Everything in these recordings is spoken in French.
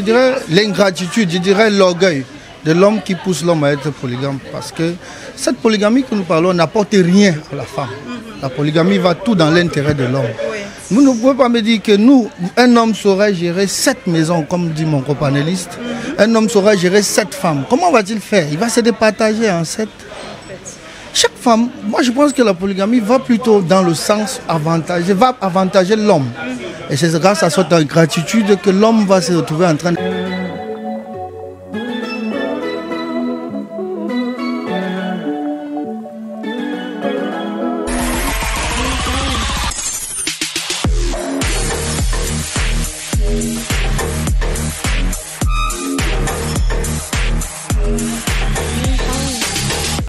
dirais l'ingratitude, je dirais l'orgueil de l'homme qui pousse l'homme à être polygame. Parce que cette polygamie que nous parlons n'apporte rien à la femme. La polygamie va tout dans l'intérêt de l'homme. Vous ne pouvez pas me dire que nous, un homme saurait gérer 7 maisons, comme dit mon copanéliste. Un homme saurait gérer 7 femmes. Comment va-t-il faire? Il va se départager en 7. Chaque femme, moi je pense que la polygamie va plutôt dans le sens avantagé, va avantager l'homme. Et c'est grâce à cette ingratitude que l'homme va se retrouver en train de...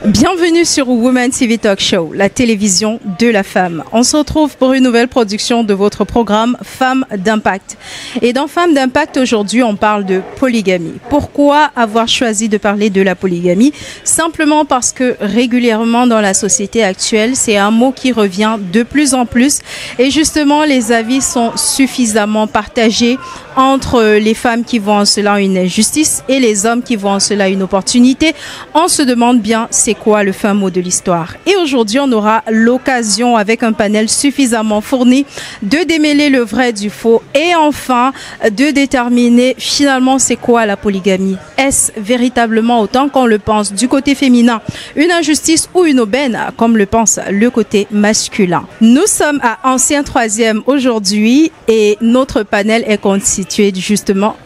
Bienvenue sur Women TV Talk Show, la télévision de la femme. On se retrouve pour une nouvelle production de votre programme Femmes d'Impact. Et dans Femmes d'Impact, aujourd'hui, on parle de polygamie. Pourquoi avoir choisi de parler de la polygamie? Simplement parce que régulièrement dans la société actuelle, c'est un mot qui revient de plus en plus. Et justement, les avis sont suffisamment partagés entre les femmes qui voient en cela une injustice et les hommes qui voient en cela une opportunité. On se demande bien c'est quoi le fin mot de l'histoire. Et aujourd'hui, on aura l'occasion, avec un panel suffisamment fourni, de démêler le vrai du faux et enfin de déterminer finalement c'est quoi la polygamie. Est-ce véritablement, autant qu'on le pense du côté féminin, une injustice ou une aubaine, comme le pense le côté masculin? Nous sommes à Ancien 3e aujourd'hui et notre panel est constitué justement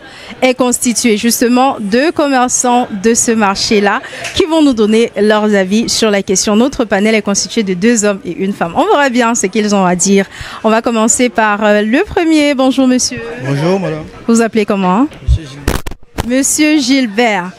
de commerçants de ce marché-là qui vont nous donner leurs avis sur la question. Notre panel est constitué de 2 hommes et une femme. On verra bien ce qu'ils ont à dire. On va commencer par le premier. Bonjour monsieur. Bonjour madame. Vous appelez comment? Monsieur Gilbert.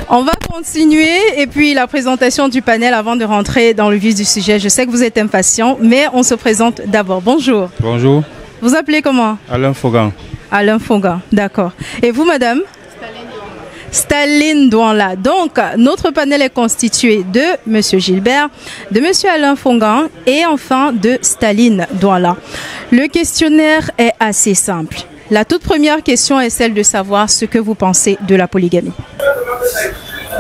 On va continuer et puis la présentation du panel avant de rentrer dans le vif du sujet. Je sais que vous êtes impatient, mais on se présente d'abord. Bonjour. Bonjour. Vous appelez comment? Alain Fogan. Alain Fogan, d'accord. Et vous, madame? Staline Douanla. Donc, notre panel est constitué de monsieur Gilbert, de monsieur Alain Fogan et enfin de Staline Douanla. Le questionnaire est assez simple. La toute première question est celle de savoir ce que vous pensez de la polygamie.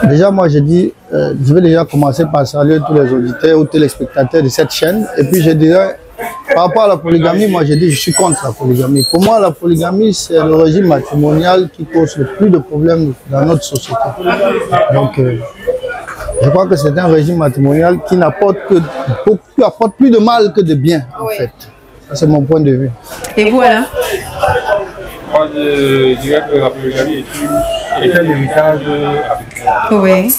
Déjà, moi, je vais déjà commencer par saluer tous les auditeurs ou téléspectateurs de cette chaîne. Et puis, je dirais, par rapport à la polygamie, moi, je suis contre la polygamie. Pour moi, la polygamie, c'est le régime matrimonial qui cause le plus de problèmes dans notre société. Donc, je crois que c'est un régime matrimonial qui apporte plus de mal que de bien, en fait. C'est mon point de vue. Et voilà. Moi, je dirais que la polygamie est un héritage africain. Oui.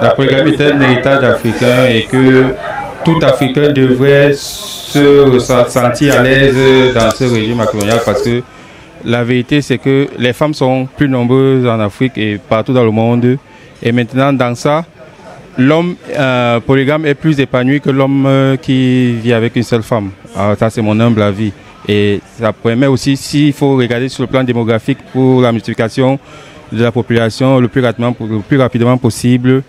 La polygamie est un héritage africain et que tout Africain devrait se sentir à l'aise dans ce régime matrimonial parce que la vérité, c'est que les femmes sont plus nombreuses en Afrique et partout dans le monde. Et maintenant, dans ça, l'homme polygame est plus épanoui que l'homme qui vit avec une seule femme. Alors, ça, c'est mon humble avis. Et ça permet aussi, s'il faut regarder sur le plan démographique pour la multiplication de la population le plus rapidement possible,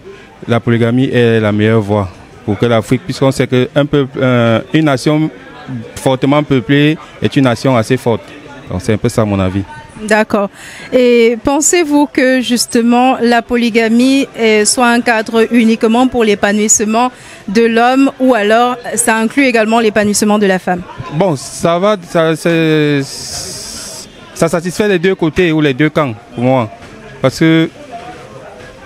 la polygamie est la meilleure voie pour que l'Afrique, puisqu'on sait qu'une nation fortement peuplée est une nation assez forte. Donc c'est un peu ça mon avis. D'accord. Et pensez-vous que justement la polygamie soit un cadre uniquement pour l'épanouissement de l'homme ou alors ça inclut également l'épanouissement de la femme? Bon, ça va, ça satisfait les deux côtés ou les deux camps pour moi. Parce que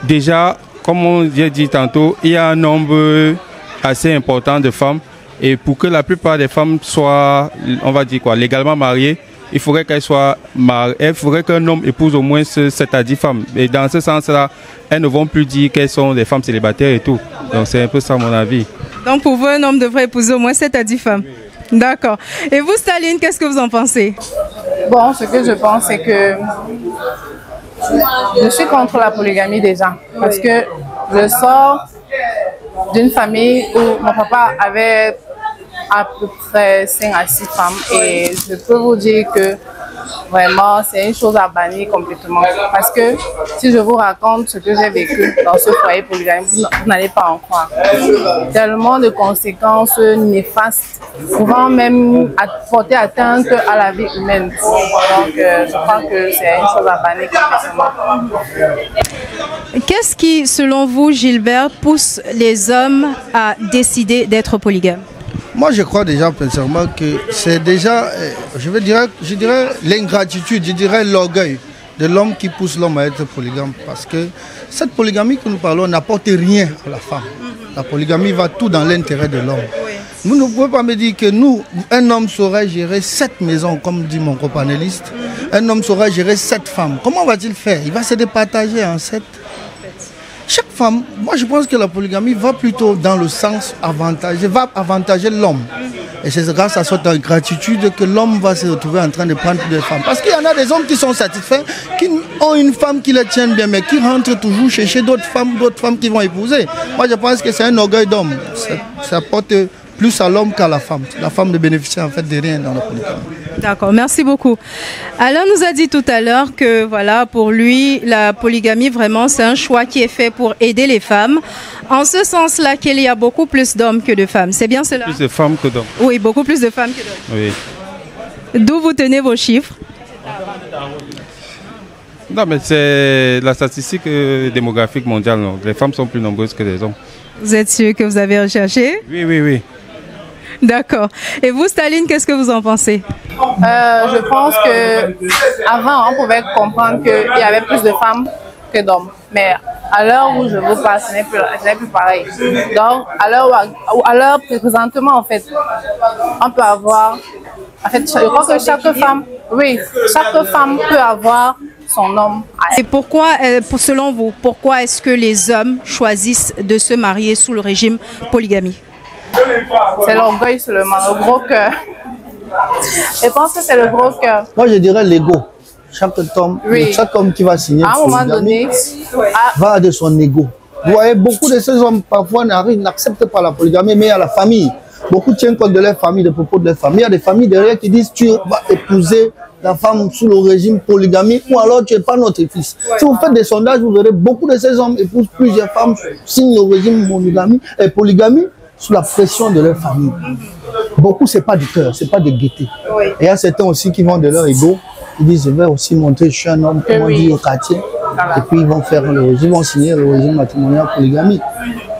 déjà, comme on a dit tantôt, il y a un nombre assez important de femmes et pour que la plupart des femmes soient, on va dire quoi, légalement mariées, il faudrait qu'elles soient mariées, il faudrait qu'un homme épouse au moins 7 à 10 femmes. Et dans ce sens-là, elles ne vont plus dire qu'elles sont des femmes célibataires et tout. Donc c'est un peu ça mon avis. Donc pour vous, un homme devrait épouser au moins 7 à 10 femmes. D'accord. Et vous, Staline, qu'est-ce que vous en pensez? Bon, ce que je pense, c'est que je suis contre la polygamie déjà. Parce que je sors d'une famille où mon papa avait à peu près 5 à 6 femmes et je peux vous dire que vraiment, c'est une chose à bannir complètement. Parce que si je vous raconte ce que j'ai vécu dans ce foyer polygamique, vous n'allez pas en croire. Tellement de conséquences néfastes, pouvant même porter atteinte à la vie humaine. Donc, je crois que c'est une chose à bannir complètement. Qu'est-ce qui, selon vous, Gilbert, pousse les hommes à décider d'être polygames? Moi, je crois déjà, sincèrement, que c'est déjà, je dirais l'ingratitude, je dirais l'orgueil de l'homme qui pousse l'homme à être polygame. Parce que cette polygamie que nous parlons n'apporte rien à la femme. La polygamie va tout dans l'intérêt de l'homme. Vous ne pouvez pas me dire que nous, un homme saurait gérer 7 maisons, comme dit mon copanéliste. Un homme saurait gérer 7 femmes. Comment va-t-il faire? Il va se départager en 7. Chaque femme, moi je pense que la polygamie va plutôt dans le sens avantager l'homme. Et c'est grâce à cette ingratitude que l'homme va se retrouver en train de prendre des femmes. Parce qu'il y en a des hommes qui sont satisfaits, qui ont une femme qui les tient bien, mais qui rentrent toujours chercher d'autres femmes qui vont épouser. Moi je pense que c'est un orgueil d'homme. Ça apporte plus à l'homme qu'à la femme. La femme ne bénéficie en fait de rien dans la polygamie. D'accord, merci beaucoup. Alain nous a dit tout à l'heure que voilà, pour lui, la polygamie, vraiment, c'est un choix qui est fait pour aider les femmes. En ce sens-là, qu'il y a beaucoup plus d'hommes que de femmes. C'est bien cela? Plus de femmes que d'hommes. Oui, beaucoup plus de femmes que d'hommes. Oui. D'où vous tenez vos chiffres? Non, mais c'est la statistique démographique mondiale. Non. Les femmes sont plus nombreuses que les hommes. Vous êtes sûr que vous avez recherché? Oui, oui, oui. D'accord. Et vous, Staline, qu'est-ce que vous en pensez? Je pense qu'avant, on pouvait comprendre qu'il y avait plus de femmes que d'hommes. Mais à l'heure où je vous parle, ce n'est plus pareil. Donc, à l'heure présentement, en fait, on peut avoir... En fait, je crois que chaque femme peut avoir son homme. Et pourquoi, selon vous, pourquoi est-ce que les hommes choisissent de se marier sous le régime polygamie? C'est l'orgueil seulement, le gros cœur. Je pense que c'est le gros cœur. Moi, je dirais l'ego. Chaque homme qui va signer à un moment donné, va de son ego. Vous voyez, beaucoup de ces hommes parfois n'acceptent pas la polygamie, mais à la famille. Beaucoup tiennent compte de leur famille, des propos de leur famille. Il y a des familles derrière qui disent tu vas épouser la femme sous le régime polygamie ou alors tu n'es pas notre fils. Si vous faites des sondages, vous verrez beaucoup de ces hommes épousent plusieurs femmes, signent le régime polygamie sous la pression de leur famille. Beaucoup, ce n'est pas du cœur, ce n'est pas de gaieté. Oui. Et il y a certains aussi qui vont de leur ego, ils disent je vais aussi montrer que je suis un homme, comme on dit au quartier. Voilà. Et puis ils vont faire le régime, ils vont signer le régime matrimonial polygamie.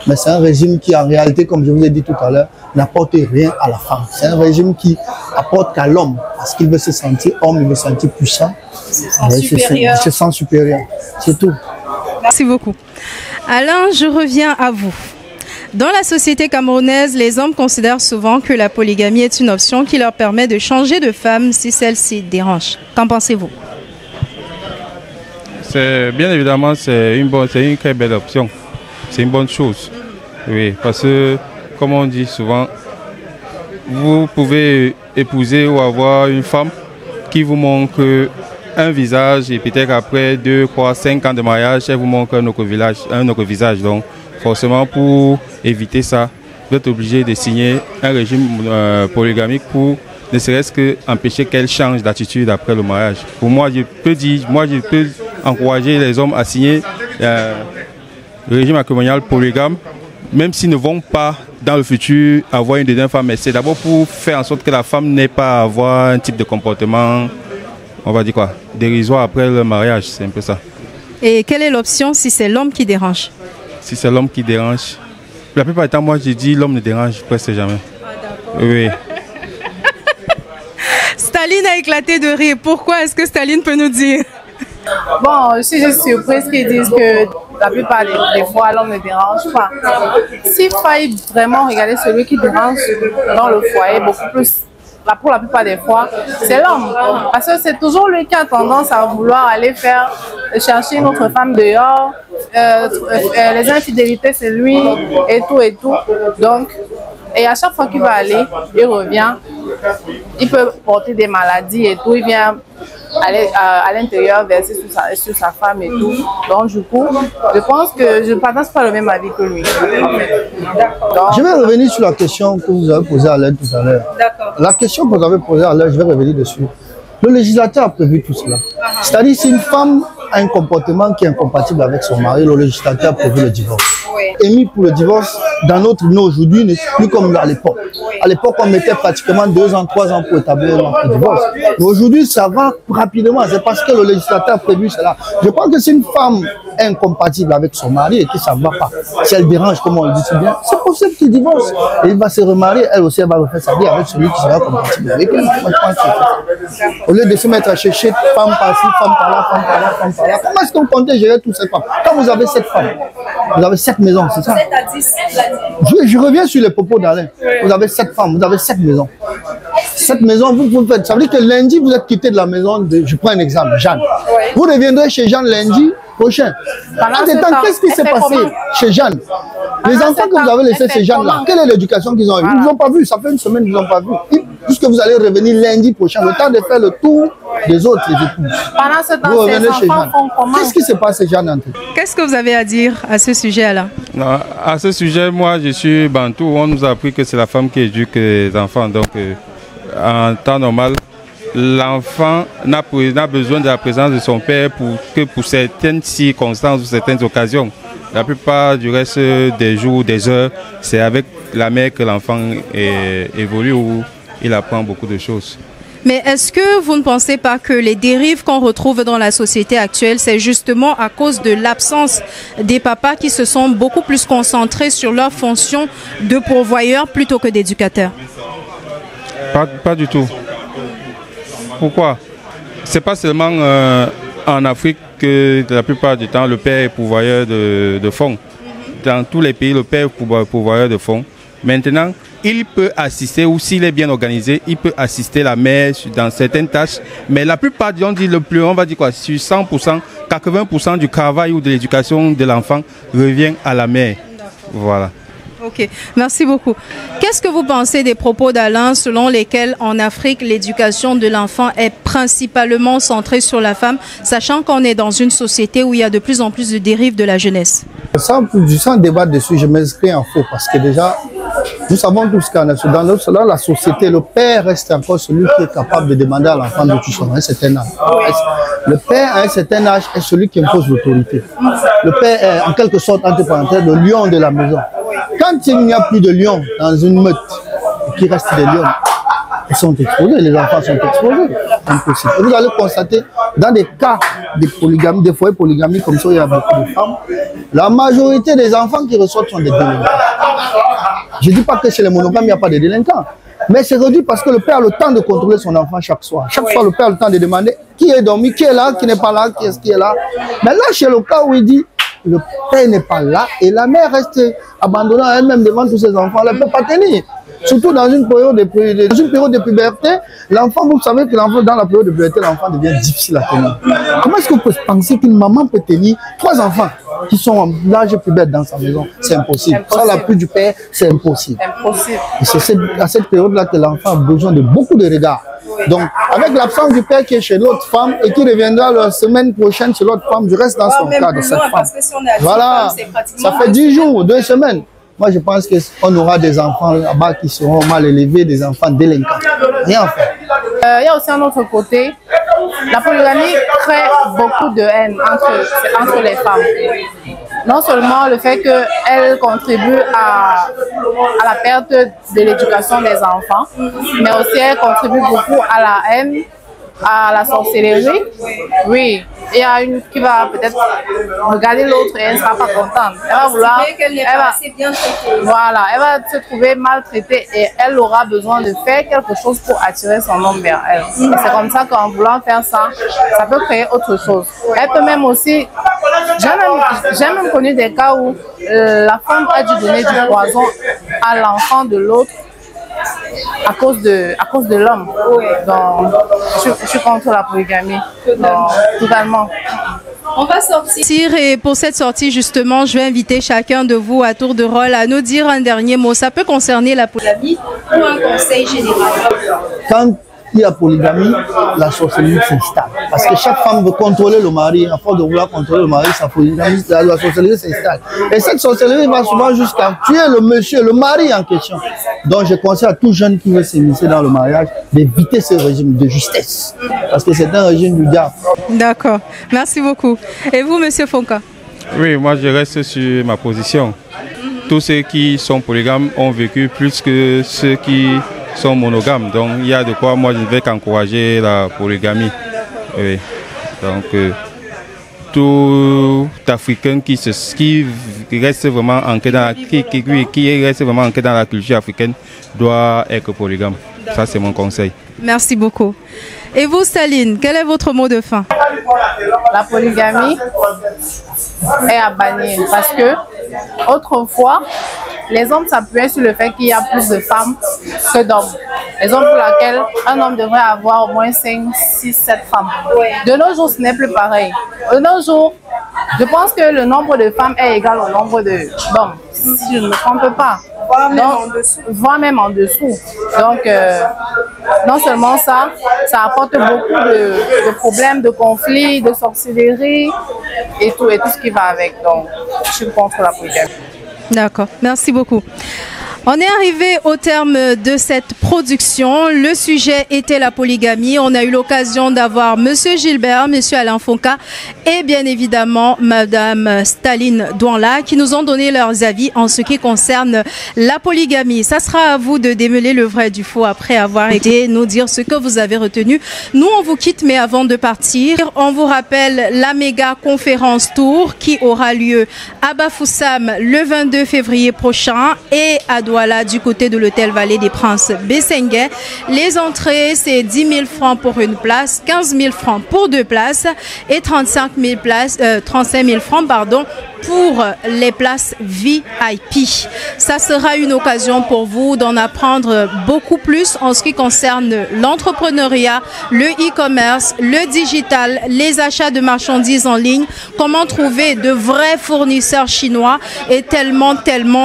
Mais c'est un régime qui, en réalité, comme je vous ai dit tout à l'heure, n'apporte rien à la femme. C'est un régime qui apporte qu'à l'homme, parce qu'il veut se sentir homme, il veut se sentir puissant. Il se sent supérieur. C'est tout. Merci beaucoup. Alain, je reviens à vous. Dans la société camerounaise, les hommes considèrent souvent que la polygamie est une option qui leur permet de changer de femme si celle-ci dérange. Qu'en pensez-vous? Bien évidemment, c'est une très belle option. C'est une bonne chose. Oui, parce que, comme on dit souvent, vous pouvez épouser ou avoir une femme qui vous montre un visage et peut-être après 2, 3, 5 ans de mariage, elle vous montre un autre visage. Donc, forcément, pour éviter ça, vous êtes obligé de signer un régime polygamique pour ne serait-ce que empêcher qu'elle change d'attitude après le mariage. Pour moi, je peux encourager les hommes à signer le régime matrimonial polygame, même s'ils ne vont pas dans le futur avoir une deuxième femme. Mais c'est d'abord pour faire en sorte que la femme n'ait pas à avoir un type de comportement, on va dire quoi, dérisoire après le mariage. C'est un peu ça. Et quelle est l'option si c'est l'homme qui dérange? Si c'est l'homme qui dérange, la plupart du temps, moi, je dis l'homme ne dérange presque jamais. Ah, d'accord. Oui. Staline a éclaté de rire. Pourquoi est-ce que Staline peut nous dire? Bon, je suis juste surprise qu'ils disent que la plupart des fois, l'homme ne dérange pas. S'il faille vraiment regarder celui qui dérange dans le foyer, beaucoup plus, pour la plupart des fois, c'est l'homme. Parce que c'est toujours lui qui a tendance à vouloir aller chercher une autre femme dehors. Les infidélités, c'est lui, et tout. Donc, et à chaque fois qu'il va aller, il revient. Il peut porter des maladies et tout. Il vient aller à l'intérieur verser sur sa femme et tout. Donc, du coup, je pense que je ne partage pas le même avis que lui. Donc, je vais revenir sur la question que vous avez posée à l'aide tout à l'heure. La question que vous avez posée à l'aide, je vais revenir dessus. Le législateur a prévu tout cela. C'est-à-dire, si une femme a un comportement qui est incompatible avec son mari, le législateur a prévu le divorce. Émis pour le divorce, dans notre vie aujourd'hui, n'est plus comme à l'époque. À l'époque, on mettait pratiquement 2 ans, 3 ans pour établir un divorce. Mais aujourd'hui, ça va rapidement. C'est parce que le législateur a prévu cela. Je crois que si une femme est incompatible avec son mari et que ça ne va pas, si elle dérange, comme on le dit si bien, c'est possible qu'il divorce. Et il va se remarier, elle aussi, elle va refaire sa vie avec celui qui sera compatible avec elle. Moi, je pense que au lieu de se mettre à chercher femme par-ci, femme par-là, femme par-là, femme par-là, comment est-ce qu'on compte gérer toutes ces femmes? Quand vous avez 7 femmes, vous avez 7 maisons, c'est ça? 7 à 10, je reviens sur les propos d'Alain. Vous avez 7 femmes, vous avez 7 maisons. 7 maisons, vous faites. Ça veut dire que lundi, vous êtes quitté de la maison de, je prends un exemple, Jeanne. Oui. Vous reviendrez chez Jeanne lundi prochain. Qu'est-ce qui s'est passé chez Jeanne? Les enfants que vous avez laissés chez Jeanne là, quelle est l'éducation qu'ils ont eu? Ils ne vous ont pas vu, ça fait une semaine qu'ils ne vous ont pas vu. Puisque vous allez revenir lundi prochain, le temps de faire le tour des autres épouses. Pendant ce temps, ces enfants font comment? Qu'est-ce qui se passe chez Jeanne? Qu'est-ce que vous avez à dire à ce sujet-là? À ce sujet, moi je suis bantou. On nous a appris que c'est la femme qui éduque les enfants. Donc en temps normal, l'enfant n'a besoin de la présence de son père que pour certaines circonstances ou certaines occasions. La plupart du reste des jours, des heures, c'est avec la mère que l'enfant évolue ou il apprend beaucoup de choses. Mais est-ce que vous ne pensez pas que les dérives qu'on retrouve dans la société actuelle, c'est justement à cause de l'absence des papas qui se sont beaucoup plus concentrés sur leur fonction de pourvoyeur plutôt que d'éducateur? Pas du tout. Pourquoi? C'est pas seulement en Afrique que la plupart du temps le père est pourvoyeur de fonds. Dans tous les pays, le père est pourvoyeur de fonds. Maintenant, il peut assister, ou s'il est bien organisé, il peut assister la mère dans certaines tâches. Mais la plupart, on va dire quoi, sur 100%, 80% du travail ou de l'éducation de l'enfant revient à la mère. Voilà. Ok, merci beaucoup. Qu'est-ce que vous pensez des propos d'Alain selon lesquels en Afrique, l'éducation de l'enfant est principalement centrée sur la femme, sachant qu'on est dans une société où il y a de plus en plus de dérives de la jeunesse? Sans débattre dessus, je m'inscris en faux parce que déjà, nous savons tous qu'en dans la société, le père reste encore celui qui est capable de demander à l'enfant de toucher à un certain âge. Le père, à un certain âge, est celui qui impose l'autorité. Le père est, en quelque sorte, entre parenthèses, le lion de la maison. Quand il n'y a plus de lions dans une meute, et qu'il reste des lions, ils sont exposés, les enfants sont exposés. Impossible. Et vous allez constater, dans des cas de polygamie, des foyers polygamie comme ça, il y a beaucoup de femmes, la majorité des enfants qui ressortent sont des délinquants. Je ne dis pas que chez les monogames, il n'y a pas de délinquants. Mais c'est réduit parce que le père a le temps de contrôler son enfant chaque soir. Chaque fois, le père a le temps de demander qui est dormi, qui est là, qui n'est pas là, qui est-ce qui est là. Mais là, chez le cas où il dit le père n'est pas là et la mère reste abandonnée à elle-même devant tous ses enfants, elle ne peut pas tenir. Surtout dans une période de puberté, l'enfant, vous savez que l'enfant, dans la période de puberté, l'enfant devient difficile à tenir. Comment est-ce que vous pouvez penser qu'une maman peut tenir 3 enfants qui sont en âge puberté dans sa maison? C'est impossible. Sans l'appui du père, c'est impossible. Et c'est à cette période-là que l'enfant a besoin de beaucoup de regards. Donc, avec l'absence du père qui est chez l'autre femme et qui reviendra la semaine prochaine chez l'autre femme, je reste dans son cas de cette femme. Voilà, ça fait 10 jours, 2 semaines. Moi, je pense qu'on aura des enfants là-bas qui seront mal élevés, des enfants délinquants. Rien à faire. Il y a aussi un autre côté. La polygamie crée beaucoup de haine entre les femmes. Non seulement le fait qu'elles contribuent à la perte de l'éducation des enfants, mais aussi elles contribuent beaucoup à la haine, à la sorcellerie. Oui, il y a une qui va peut-être regarder l'autre et elle ne sera pas contente. Elle va vouloir, elle va se trouver maltraitée et elle aura besoin de faire quelque chose pour attirer son homme vers elle. Et c'est comme ça qu'en voulant faire ça, ça peut créer autre chose. Elle peut même aussi, j'ai même connu des cas où la femme a dû donner du poison à l'enfant de l'autre à cause de l'homme. Donc, je suis contre la polygamie. Totalement. On va sortir et pour cette sortie, justement, je vais inviter chacun de vous à tour de rôle à nous dire un dernier mot. Ça peut concerner la polygamie ou un conseil général. Quand il y a polygamie, la sorcellerie s'installe. Parce que chaque femme veut contrôler le mari. À force de vouloir contrôler le mari, la sorcellerie s'installe. Et cette sorcellerie va souvent jusqu'à tuer le monsieur, le mari en question. Donc je conseille à tout jeune qui veut s'immiscer dans le mariage d'éviter ce régime de justesse. Parce que c'est un régime du diable. D'accord. Merci beaucoup. Et vous, monsieur Fonka? Oui, moi je reste sur ma position. Tous ceux qui sont polygames ont vécu plus que ceux qui sont monogames. Donc il y a de quoi, moi je ne vais qu'encourager la polygamie. Oui. Donc tout Africain qui reste vraiment ancré dans la culture africaine doit être polygame. Ça c'est mon conseil. Merci beaucoup. Et vous, Staline, quel est votre mot de fin? La polygamie est à bannir parce que autrefois, les hommes s'appuyaient sur le fait qu'il y a plus de femmes que d'hommes. Raison pour laquelle un homme devrait avoir au moins 5, 6, 7 femmes. De nos jours, ce n'est plus pareil. De nos jours, je pense que le nombre de femmes est égal au nombre d'hommes, si je ne me trompe pas. Voire même en dessous. Donc, non seulement ça apporte beaucoup de problèmes, de conflits, de sorcellerie et tout ce qui va avec. Donc, je suis contre la polygamie. D'accord, merci beaucoup. On est arrivé au terme de cette production. Le sujet était la polygamie. On a eu l'occasion d'avoir Monsieur Gilbert, Monsieur Alain Fonka et bien évidemment Madame Staline Douanla qui nous ont donné leurs avis en ce qui concerne la polygamie. Ça sera à vous de démêler le vrai du faux après avoir été nous dire ce que vous avez retenu. Nous, on vous quitte, mais avant de partir, on vous rappelle la méga conférence tour qui aura lieu à Bafoussam le 22 février prochain et à Douala du côté de l'hôtel Vallée des Princes Bessenguet. Les entrées, c'est 10 000 francs pour une place, 15 000 francs pour 2 places et 35 000 francs pour les places VIP. Ça sera une occasion pour vous d'en apprendre beaucoup plus en ce qui concerne l'entrepreneuriat, le e-commerce, le digital, les achats de marchandises en ligne, comment trouver de vrais fournisseurs chinois et tellement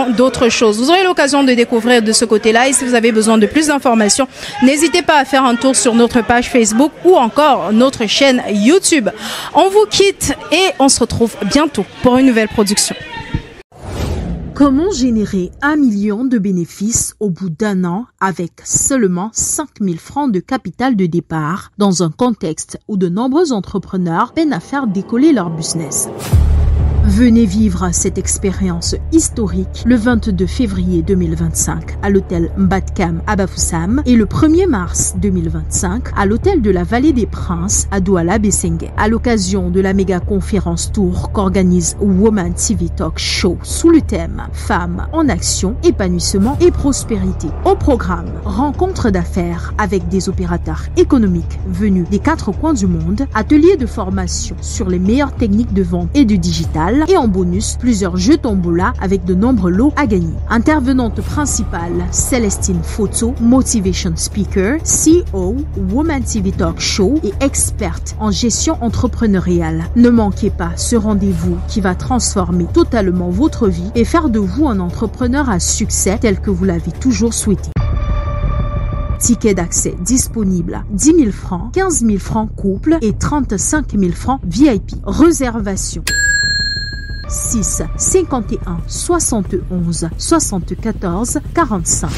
d'autres choses. Vous aurez l'occasion de découvrir de ce côté-là et si vous avez besoin de plus d'informations, n'hésitez pas à faire un tour sur notre page Facebook ou encore notre chaîne YouTube. On vous quitte et on se retrouve bientôt pour une nouvelle production. Comment générer 1 million de bénéfices au bout d'un an avec seulement 5 000 francs de capital de départ dans un contexte où de nombreux entrepreneurs peinent à faire décoller leur business? Venez vivre cette expérience historique le 22 février 2025 à l'hôtel Mbatkam à Bafoussam et le 1er mars 2025 à l'hôtel de la Vallée des Princes à Douala Bessenguet. À l'occasion de la méga conférence tour qu'organise Woman TV Talk Show sous le thème Femmes en action, épanouissement et prospérité. Au programme, rencontres d'affaires avec des opérateurs économiques venus des 4 coins du monde, ateliers de formation sur les meilleures techniques de vente et de digital, et en bonus, plusieurs jeux tombola avec de nombreux lots à gagner. Intervenante principale, Célestine Photo, Motivation Speaker, CEO, Woman TV Talk Show et experte en gestion entrepreneuriale. Ne manquez pas ce rendez-vous qui va transformer totalement votre vie et faire de vous un entrepreneur à succès tel que vous l'avez toujours souhaité. Ticket d'accès disponible 10 000 francs, 15 000 francs couple et 35 000 francs VIP. Réservation 6 51 71 74 45.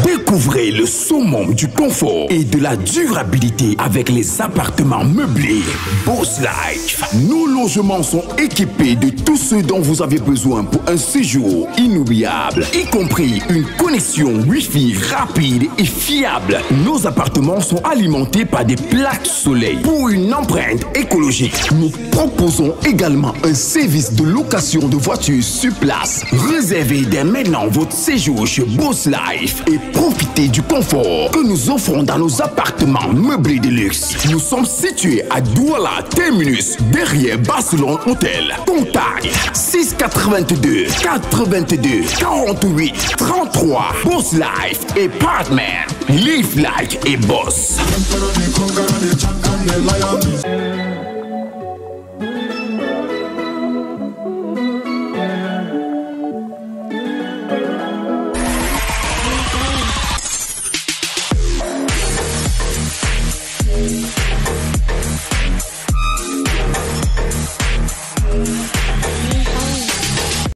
Découvrez le summum du confort et de la durabilité avec les appartements meublés Boss Life. Nos logements sont équipés de tout ce dont vous avez besoin pour un séjour inoubliable, y compris une connexion Wi-Fi rapide et fiable. Nos appartements sont alimentés par des plaques soleil pour une empreinte écologique. Nous proposons également un service de location de voitures sur place. Réservez dès maintenant votre séjour chez Boss Life et profitez du confort que nous offrons dans nos appartements meublés de luxe. Nous sommes situés à Douala Terminus, derrière Barcelone Hotel. Contact 682 82 48 33. Boss Life et Partner. Live like et boss.